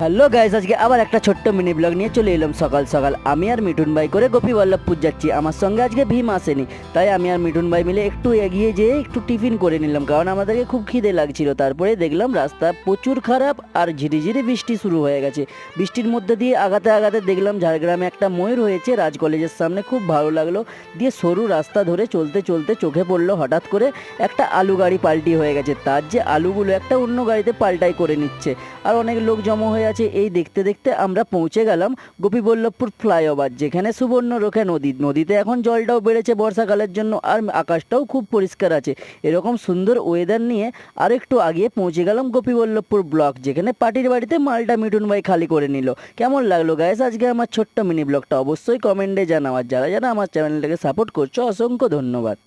Hello guys, আজকে আবার একটা ছোট্ট মিনি ব্লগ নিয়ে চলে এলাম সকাল সকাল। আমি আর মিঠুন ভাই করে গোপীবল্লভপুর যাচ্ছি। আমার সঙ্গে আজকে ভীম আসেনি, তাই আমি আর মিঠুন ভাই মিলে একটু এগিয়ে যেয়ে একটু টিফিন করে নিলাম, কারণ আমাদেরকে খুব খিদে লাগছিল। তারপরে দেখলাম রাস্তা প্রচুর খারাপ আর ঝিরিঝিরি বৃষ্টি শুরু হয়ে গেছে। বৃষ্টির মধ্যে দিয়ে আগাতে আগাতে দেখলাম ঝাড়গ্রামে একটা ময়ূর হয়েছে রাজ কলেজের সামনে, খুব ভালো লাগলো। দিয়ে সরু রাস্তা ধরে চলতে চলতে চোখে পড়লো হঠাৎ করে একটা আলু গাড়ি পাল্টি হয়ে গেছে। তার যে আলুগুলো একটা অন্য গাড়িতে পাল্টাই করে নিচ্ছে, আর অনেক লোক জমা হয়ে আছে। এই দেখতে দেখতে আমরা পৌঁছে গেলাম গোপীবল্লভপুর ফ্লাইওভার, যেখানে সুবর্ণরেখা নদীতে এখন জলটাও বেড়েছে বর্ষাকালের জন্য, আর আকাশটাও খুব পরিষ্কার আছে। এরকম সুন্দর ওয়েদার নিয়ে আর একটু আগিয়ে পৌঁছে গেলাম গোপীবল্লভপুর ব্লক, যেখানে পার্টির বাড়িতে মালটা মিঠুন ভাই খালি করে নিল। কেমন লাগলো গাইস আজকে আমার ছোট্ট মিনি ব্লগটা? অবশ্যই কমেন্টে জানাও। আর যারা যারা আমার চ্যানেলটাকে সাপোর্ট করছো অসংখ্য ধন্যবাদ।